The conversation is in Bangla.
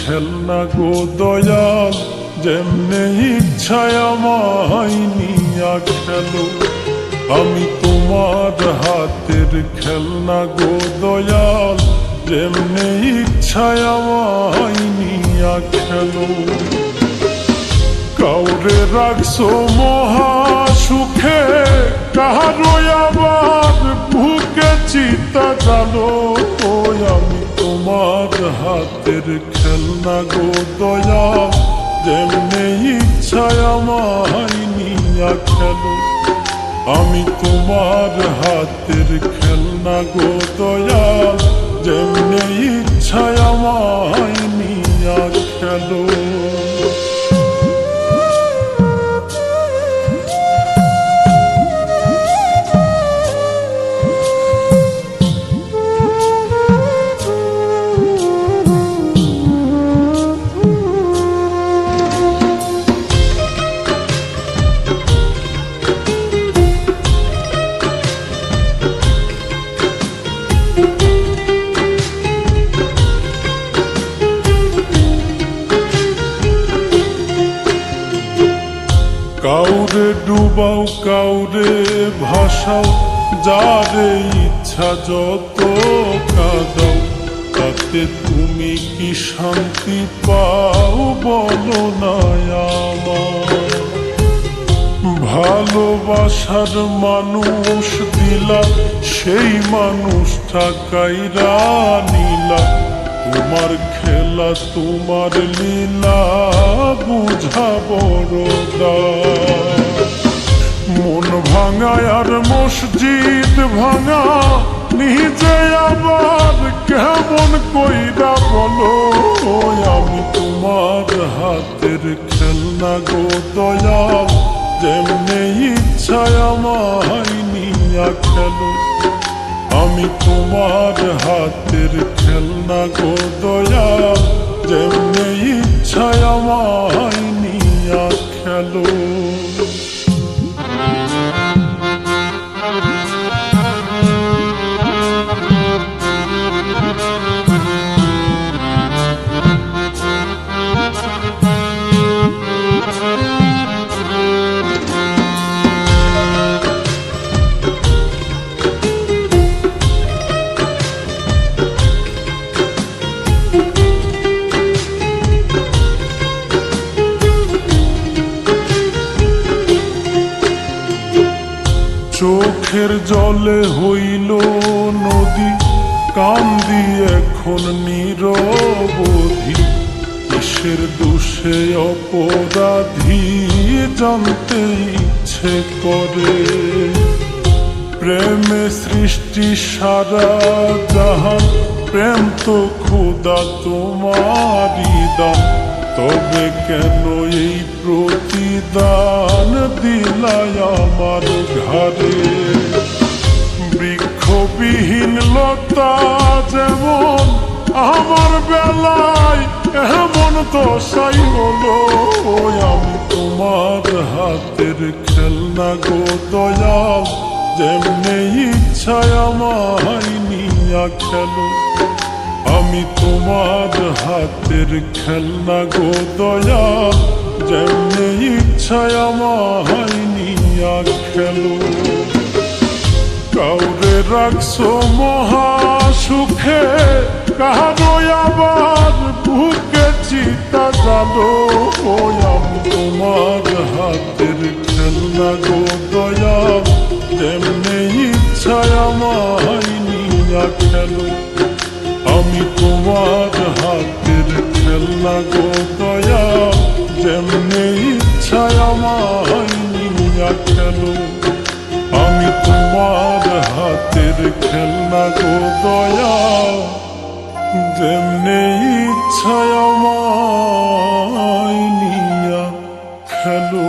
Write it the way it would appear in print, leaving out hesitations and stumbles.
খেলনা গো দয়াল, যেমনে ইচ্ছায় আমায় নিয়া খেলো। আমি তোমার হাতের খেলনা গো দয়াল, যেমনে ইচ্ছায় আমায় নিয়া খেলো। কাউরে রাখছো মহা সুখে, কাহারো আবার বুকে চিতা জালো। আমি তোমার হাতের খেলনা গো দয়াল, যেমনে ইচ্ছায় আমায় নিয়া খেলো। আমি তোমার হাতের খেলনা গো দয়াল, যেমনে ইচ্ছায় আমায় নিয়া খেলো। কাউরে ডুবাও কাউরে ভাসাও, যারে ইচ্ছা যত কাঁদাও। তাতে তুমি কি শান্তি পাও বলো না আমার? ভালোবাসার মানুষ দিলা, সেই মানুষটা কাইরা নিলা। তোমার খেলা তোমার লীলা বুঝা বড় দায়। মন ভাঙায় আর মসজিদ ভাঙা, নিজে আবার কেমন কইরা বলো। আমি তোমার হাতের খেলনা গো দয়াল, যেমনে ইচ্ছায় আমায় নিয়া খেলো। আমি তোমার হাতের খেলনা গো দয়াল, যেমনে ইচ্ছায় আমায় নিয়া খেলো। চোখের জলে হইল নদী, কান্দি এখন নিরবধি। কিসের দোষে অপরাধী জানতে ইচ্ছে করে। প্রেমে সৃষ্টি সারা জাহান, প্রেম তো খোদা তোমারই দান। তবে কেন এই প্রতিদান দিলাই আমার ঘরে? বৃক্ষবিহীন লতা যেমন আমার বেলায় এমন দশাই হলো। আমি তোমার হাতের খেলনা গো দয়াল, যেমনে ইচ্ছায় আমায় নিয়া খেলো। আমি তোমার হাতের খেলনা গো দয়াল, যেমনে ইচ্ছায় আমায় নিয়া খেলো। কাউরে রাখছো মহা সুখে, কাহারো আবার বুকে চিতা জালো। আমি তোমার হাতের খেলনা গো দয়াল, যেমনে ইচ্ছায় আমায় নিয়া খেলো। আমি তোমার হাতের খেলনা গো দয়াল, যেমনে ইচ্ছায় আমায় নিয়া খেলো। আমি তোমার হাতের খেলনা গো দয়াল, যেমনে ইচ্ছায় আমায় নিয়া খেলো।